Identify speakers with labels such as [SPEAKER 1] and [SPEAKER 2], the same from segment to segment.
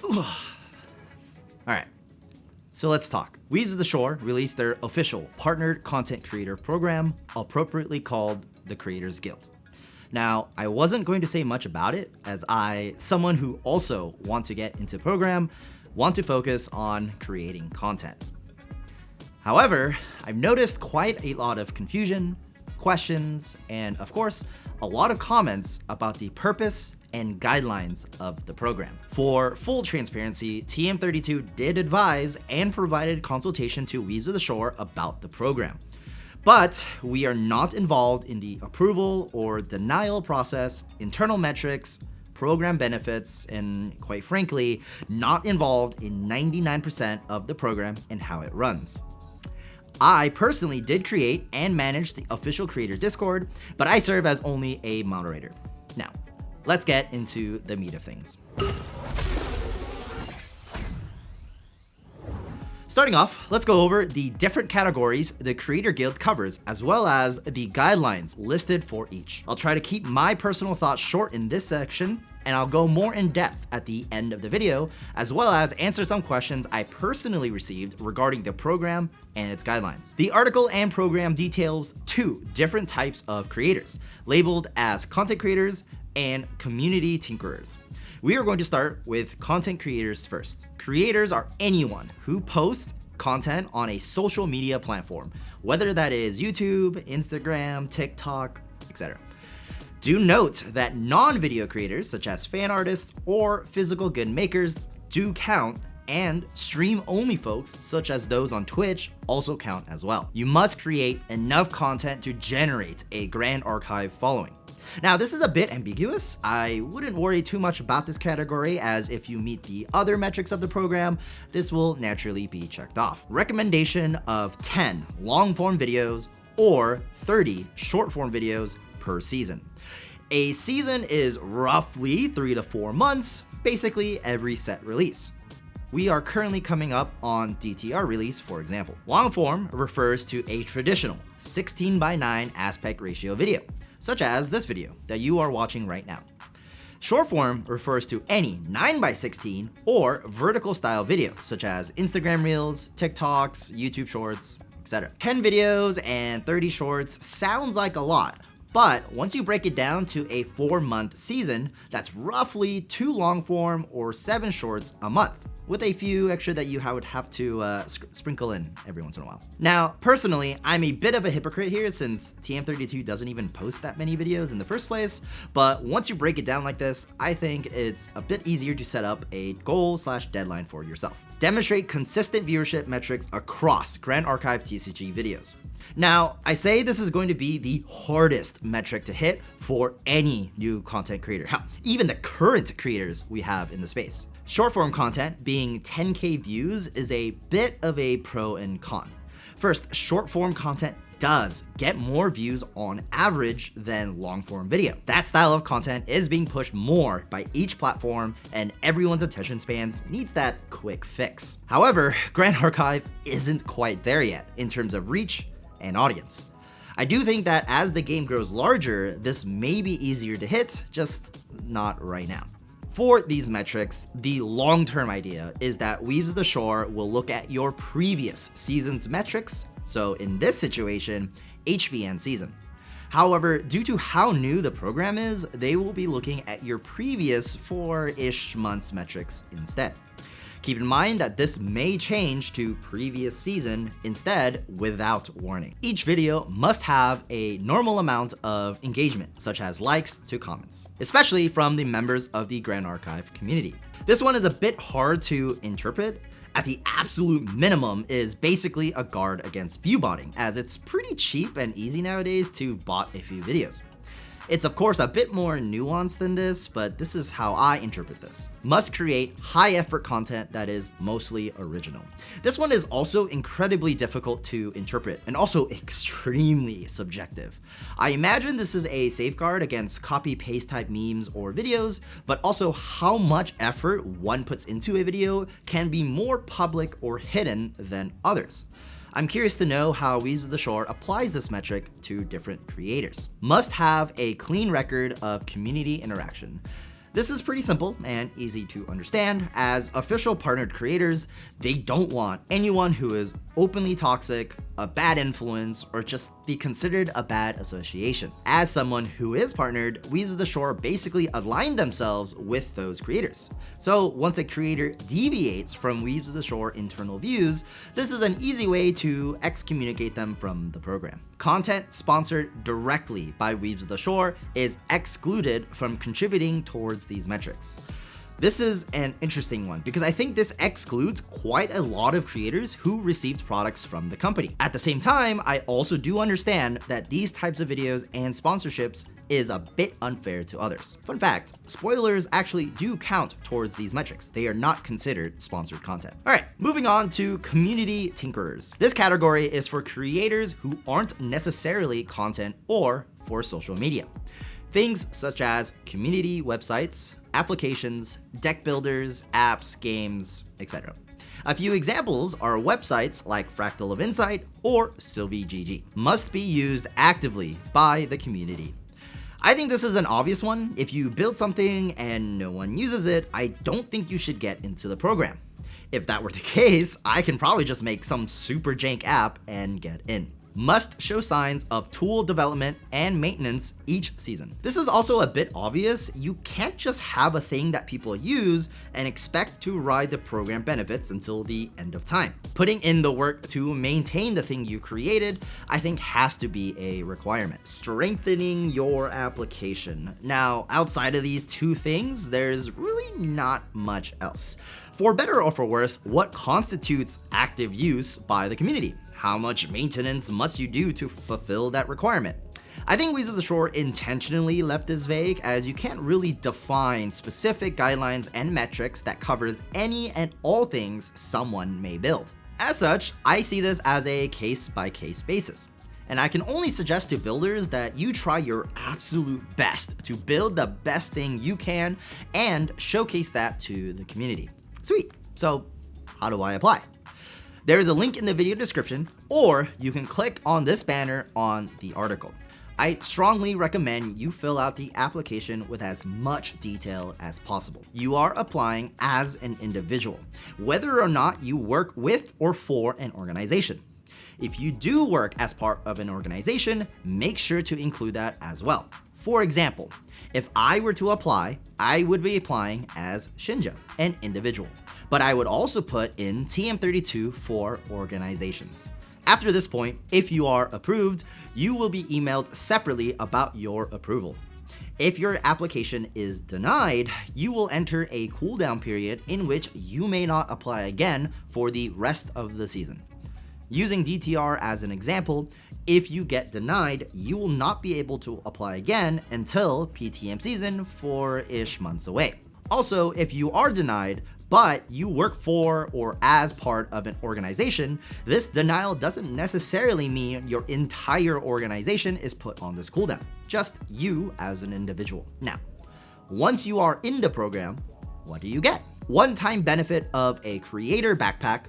[SPEAKER 1] Alright, so let's talk. Weebs of the Shore released their official partnered content creator program, appropriately called the Creators Guild. Now, I wasn't going to say much about it, as I, someone who also want to get into program, want to focus on creating content. However, I've noticed quite a lot of confusion, questions, and of course, a lot of comments about the purpose and guidelines of the program. For full transparency, TM32 did advise and provided consultation to Weebs of the Shore about the program. But we are not involved in the approval or denial process, internal metrics, program benefits, and quite frankly, not involved in 99% of the program and how it runs. I personally did create and manage the official creator Discord, but I serve as only a moderator. Now, let's get into the meat of things. Starting off, let's go over the different categories the Creator Guild covers, as well as the guidelines listed for each. I'll try to keep my personal thoughts short in this section, and I'll go more in depth at the end of the video, as well as answer some questions I personally received regarding the program and its guidelines. The article and program details two different types of creators, labeled as content creators and community tinkerers. We are going to start with content creators first. Creators are anyone who posts content on a social media platform, whether that is YouTube, Instagram, TikTok, etc. Do note that non-video creators, such as fan artists or physical good makers, do count, and stream-only folks, such as those on Twitch, also count as well. You must create enough content to generate a Grand Archive following. Now, this is a bit ambiguous. I wouldn't worry too much about this category, as if you meet the other metrics of the program, this will naturally be checked off. Recommendation of 10 long-form videos or 30 short-form videos per season. A season is roughly 3 to 4 months, basically every set release. We are currently coming up on DTR release, for example. Long form refers to a traditional 16:9 aspect ratio video, such as this video that you are watching right now. Short form refers to any 9:16 or vertical style video, such as Instagram Reels, TikToks, YouTube Shorts, etc. 10 videos and 30 shorts sounds like a lot, but once you break it down to a 4-month season, that's roughly 2 long form or 7 shorts a month, with a few extra that you would have to sprinkle in every once in a while. Now, personally, I'm a bit of a hypocrite here since TM32 doesn't even post that many videos in the first place, but once you break it down like this, I think it's a bit easier to set up a goal/deadline for yourself. Demonstrate consistent viewership metrics across Grand Archive TCG videos. Now, I say this is going to be the hardest metric to hit for any new content creator, hell, even the current creators we have in the space. Short form content being 10K views is a bit of a pro and con. First, short form content does get more views on average than long form video. That style of content is being pushed more by each platform, and everyone's attention spans needs that quick fix. However, Grand Archive isn't quite there yet in terms of reach and audience. I do think that as the game grows larger, this may be easier to hit, just not right now. For these metrics, the long-term idea is that Weebs of the Shore will look at your previous season's metrics, so in this situation, HVN season. However, due to how new the program is, they will be looking at your previous 4-ish months metrics instead. Keep in mind that this may change to previous season instead without warning. Each video must have a normal amount of engagement, such as likes to comments, especially from the members of the Grand Archive community. This one is a bit hard to interpret. At the absolute minimum is basically a guard against view botting, as it's pretty cheap and easy nowadays to bot a few videos. It's of course a bit more nuanced than this, but this is how I interpret this. Must create high effort content that is mostly original. This one is also incredibly difficult to interpret and also extremely subjective. I imagine this is a safeguard against copy paste type memes or videos, but also how much effort one puts into a video can be more public or hidden than others. I'm curious to know how Weebs of the Shore applies this metric to different creators. Must have a clean record of community interaction. This is pretty simple and easy to understand. As official partnered creators, they don't want anyone who is openly toxic, a bad influence, or just be considered a bad association. As someone who is partnered, Weebs of the Shore basically align themselves with those creators. So once a creator deviates from Weebs of the Shore internal views, this is an easy way to excommunicate them from the program. Content sponsored directly by Weebs of the Shore is excluded from contributing towards these metrics. This is an interesting one because I think this excludes quite a lot of creators who received products from the company. At the same time, I also do understand that these types of videos and sponsorships is a bit unfair to others. Fun fact, spoilers actually do count towards these metrics. They are not considered sponsored content. All right, moving on to community tinkerers. This category is for creators who aren't necessarily content or for social media. Things such as community websites, applications, deck builders, apps, games, etc. A few examples are websites like Fractal of Insight or SylvieGG. Must be used actively by the community. I think this is an obvious one. If you build something and no one uses it, I don't think you should get into the program. If that were the case, I can probably just make some super jank app and get in. Must show signs of tool development and maintenance each season. This is also a bit obvious. You can't just have a thing that people use and expect to ride the program benefits until the end of time. Putting in the work to maintain the thing you created, I think has to be a requirement. Strengthening your application. Now, outside of these two things, there's really not much else. For better or for worse, what constitutes active use by the community? How much maintenance must you do to fulfill that requirement? I think Weebs of the Shore intentionally left this vague, as you can't really define specific guidelines and metrics that covers any and all things someone may build. As such, I see this as a case-by-case basis. And I can only suggest to builders that you try your absolute best to build the best thing you can and showcase that to the community. Sweet. So how do I apply? There is a link in the video description, or you can click on this banner on the article. I strongly recommend you fill out the application with as much detail as possible. You are applying as an individual, whether or not you work with or for an organization. If you do work as part of an organization, make sure to include that as well. For example, if I were to apply, I would be applying as Shinja, an individual. But I would also put in TM32 for organizations. After this point, if you are approved, you will be emailed separately about your approval. If your application is denied, you will enter a cooldown period in which you may not apply again for the rest of the season. Using DTR as an example, if you get denied, you will not be able to apply again until PTM season 4-ish months away. Also, if you are denied, but you work for or as part of an organization, this denial doesn't necessarily mean your entire organization is put on this cooldown, just you as an individual. Now, once you are in the program, what do you get? One-time benefit of a creator backpack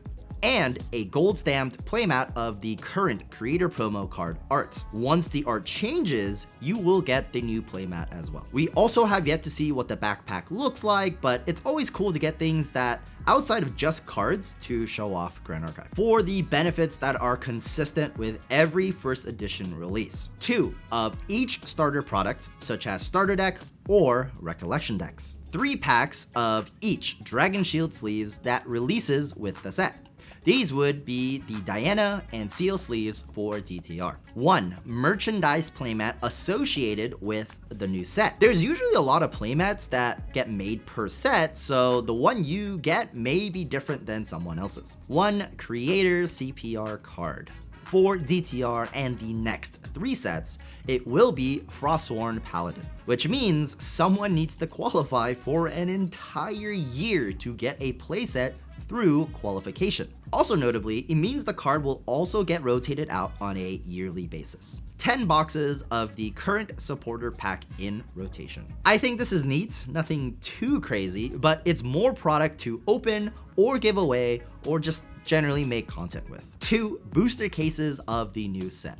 [SPEAKER 1] and a gold stamped playmat of the current creator promo card art. Once the art changes, you will get the new playmat as well. We also have yet to see what the backpack looks like, but it's always cool to get things that outside of just cards to show off Grand Archive for the benefits that are consistent with every first edition release. 2 of each starter product, such as starter deck or recollection decks. 3 packs of each Dragon Shield sleeves that releases with the set. These would be the Diana and Seal sleeves for DTR. 1 merchandise playmat associated with the new set. There's usually a lot of playmats that get made per set, so the one you get may be different than someone else's. 1 creator CPR card. For DTR and the next 3 sets, it will be Frostworn Paladin, which means someone needs to qualify for an entire year to get a playset through qualification. Also notably, it means the card will also get rotated out on a yearly basis. 10 boxes of the current supporter pack in rotation. I think this is neat, nothing too crazy, but it's more product to open or give away or just generally make content with. 2 booster cases of the new set.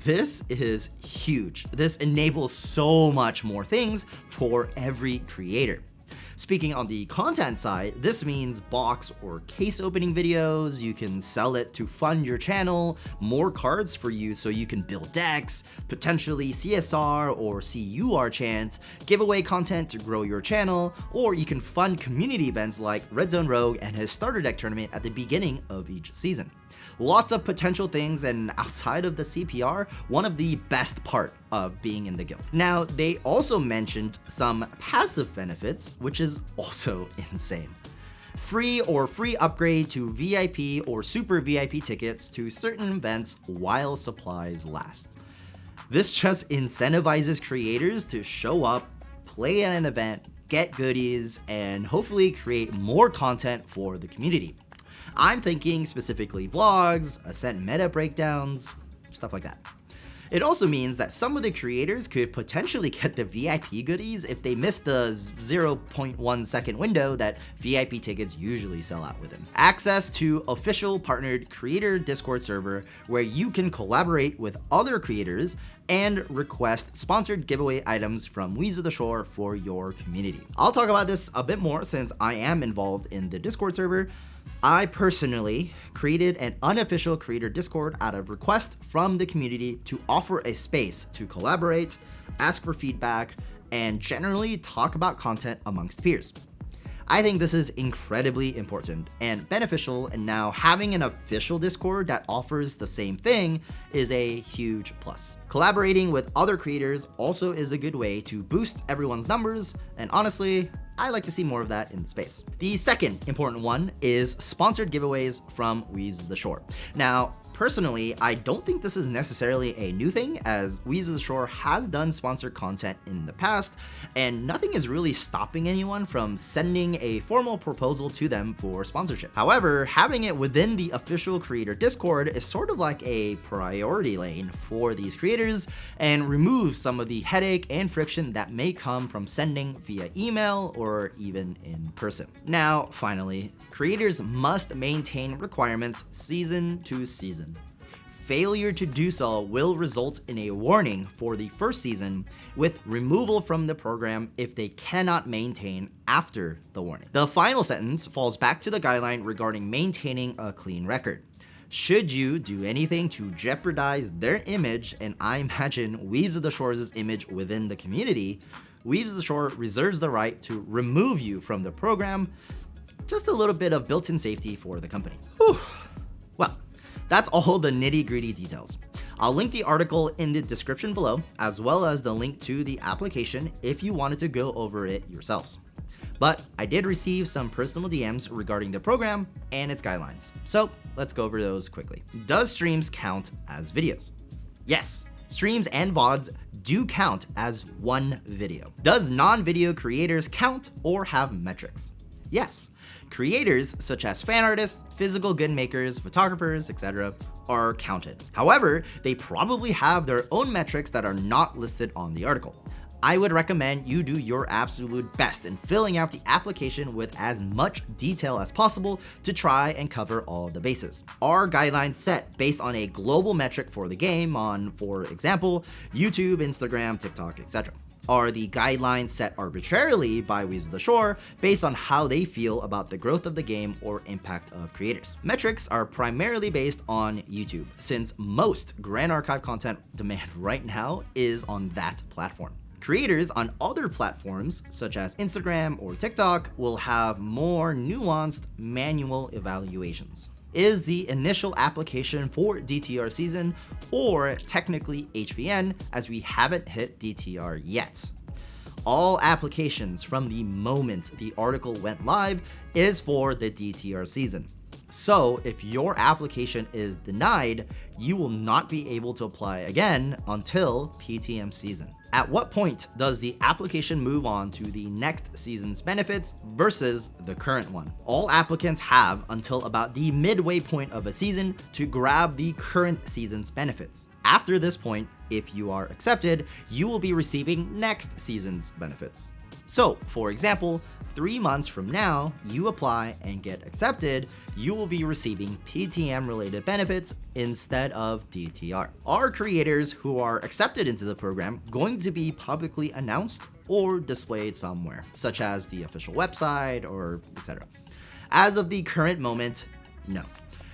[SPEAKER 1] This is huge. This enables so much more things for every creator. Speaking on the content side, this means box or case opening videos. You can sell it to fund your channel, more cards for you so you can build decks, potentially CSR or CUR chants, giveaway content to grow your channel, or you can fund community events like Red Zone Rogue and his starter deck tournament at the beginning of each season. Lots of potential things, and outside of the CPR, one of the best part of being in the guild. Now, they also mentioned some passive benefits, which is also insane. Free or free upgrade to VIP or super VIP tickets to certain events while supplies last. This just incentivizes creators to show up, play at an event, get goodies, and hopefully create more content for the community. I'm thinking specifically vlogs, Ascent meta breakdowns, stuff like that. It also means that some of the creators could potentially get the VIP goodies if they miss the 0.1 second window that VIP tickets usually sell out within. Access to official partnered creator Discord server where you can collaborate with other creators and request sponsored giveaway items from Weebs of the Shore for your community. I'll talk about this a bit more since I am involved in the Discord server. I personally created an unofficial creator Discord out of request from the community to offer a space to collaborate, ask for feedback, and generally talk about content amongst peers. I think this is incredibly important and beneficial, and now having an official Discord that offers the same thing is a huge plus. Collaborating with other creators also is a good way to boost everyone's numbers, and honestly, I like to see more of that in the space. The second important one is sponsored giveaways from Weebs of the Shore. Now, personally, I don't think this is necessarily a new thing, as Weebs of the Shore has done sponsored content in the past, and nothing is really stopping anyone from sending a formal proposal to them for sponsorship. However, having it within the official creator Discord is sort of like a priority lane for these creators and removes some of the headache and friction that may come from sending via email or even in person. Now, finally, creators must maintain requirements season to season. Failure to do so will result in a warning for the first season with removal from the program if they cannot maintain after the warning. The final sentence falls back to the guideline regarding maintaining a clean record. Should you do anything to jeopardize their image, and I imagine Weebs of the Shore's image within the community, Weebs of the Shore reserves the right to remove you from the program. Just a little bit of built-in safety for the company. Whew. Well, that's all the nitty-gritty details. I'll link the article in the description below, as well as the link to the application if you wanted to go over it yourselves. But I did receive some personal DMs regarding the program and its guidelines, so let's go over those quickly. Does streams count as videos? Yes, streams and VODs do count as one video. Does non-video creators count or have metrics? Yes. Creators such as fan artists, physical good makers, photographers, etc. are counted. However, they probably have their own metrics that are not listed on the article. I would recommend you do your absolute best in filling out the application with as much detail as possible to try and cover all the bases. Are guidelines set based on a global metric for the game on, for example, YouTube, Instagram, TikTok, etc.? Are the guidelines set arbitrarily by Weebs of the Shore based on how they feel about the growth of the game or impact of creators? Metrics are primarily based on YouTube, since most Grand Archive content demand right now is on that platform. Creators on other platforms, such as Instagram or TikTok, will have more nuanced manual evaluations. Is the initial application for DTR season, or technically HVN, as we haven't hit DTR yet? All applications from the moment the article went live is for the DTR season. So if your application is denied, you will not be able to apply again until PTM season. At what point does the application move on to the next season's benefits versus the current one? All applicants have until about the midway point of a season to grab the current season's benefits. After this point, if you are accepted, you will be receiving next season's benefits. So, for example, 3 months from now, you apply and get accepted, you will be receiving PTM related benefits instead of DTR. Are creators who are accepted into the program going to be publicly announced or displayed somewhere, such as the official website or etc.? As of the current moment, no.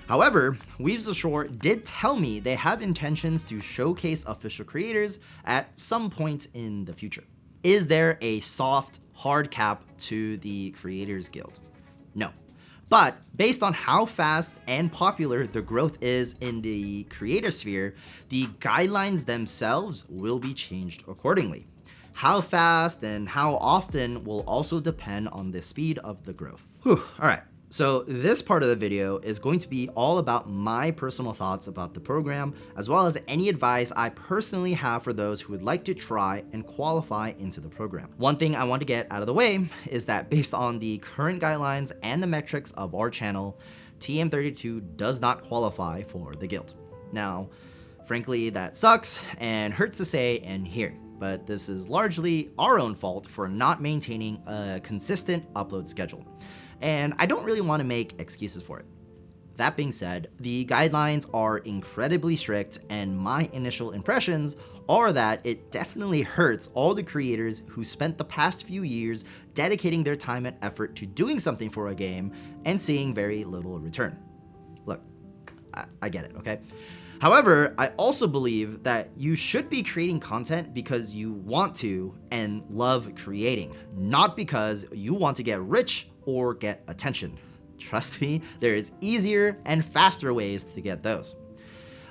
[SPEAKER 1] However, Weebs Ashore did tell me they have intentions to showcase official creators at some point in the future. Is there a soft, hard cap to the Creators Guild? No. But based on how fast and popular the growth is in the creator sphere, the guidelines themselves will be changed accordingly. How fast and how often will also depend on the speed of the growth. Whew, all right. So this part of the video is going to be all about my personal thoughts about the program, as well as any advice I personally have for those who would like to try and qualify into the program. One thing I want to get out of the way is that based on the current guidelines and the metrics of our channel, TM32 does not qualify for the guild. Now, frankly, that sucks and hurts to say and hear, but this is largely our own fault for not maintaining a consistent upload schedule. And I don't really want to make excuses for it. That being said, the guidelines are incredibly strict, and my initial impressions are that it definitely hurts all the creators who spent the past few years dedicating their time and effort to doing something for a game and seeing very little return. Look, I get it, okay? However, I also believe that you should be creating content because you want to and love creating, not because you want to get rich or get attention. Trust me, there is easier and faster ways to get those.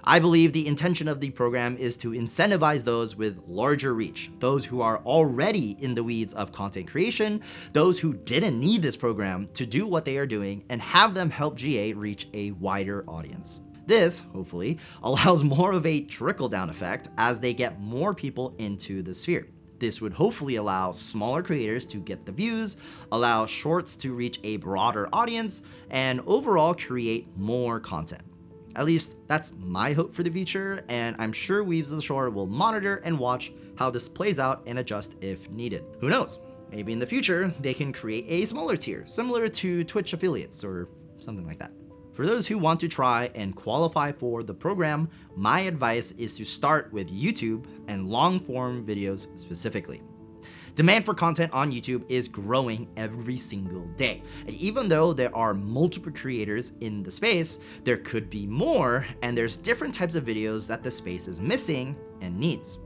[SPEAKER 1] I believe the intention of the program is to incentivize those with larger reach, those who are already in the weeds of content creation, those who didn't need this program to do what they are doing, and have them help GA reach a wider audience. This, hopefully, allows more of a trickle-down effect as they get more people into the sphere. This would hopefully allow smaller creators to get the views, allow shorts to reach a broader audience, and overall create more content. At least that's my hope for the future, and I'm sure Weebs Ashore will monitor and watch how this plays out and adjust if needed. Who knows? Maybe in the future, they can create a smaller tier, similar to Twitch affiliates or something like that. For those who want to try and qualify for the program, my advice is to start with YouTube and long-form videos specifically. Demand for content on YouTube is growing every single day. And even though there are multiple creators in the space, there could be more, and there's different types of videos that the space is missing and needs.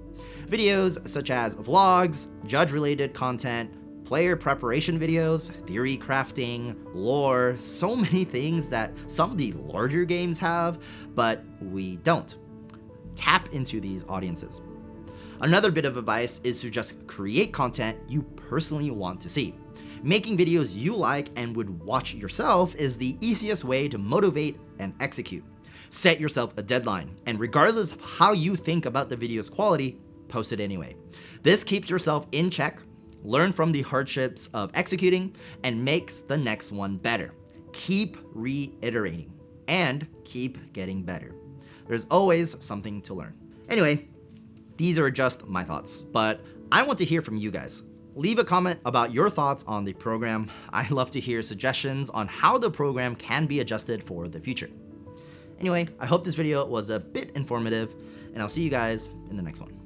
[SPEAKER 1] Videos such as vlogs, judge-related content, player preparation videos, theory crafting, lore, so many things that some of the larger games have, but we don't. Tap into these audiences. Another bit of advice is to just create content you personally want to see. Making videos you like and would watch yourself is the easiest way to motivate and execute. Set yourself a deadline, and regardless of how you think about the video's quality, post it anyway. This keeps yourself in check, learn from the hardships of executing, and makes the next one better. Keep reiterating and keep getting better. There's always something to learn. Anyway, these are just my thoughts, but I want to hear from you guys. Leave a comment about your thoughts on the program. I love to hear suggestions on how the program can be adjusted for the future. Anyway, I hope this video was a bit informative, and I'll see you guys in the next one.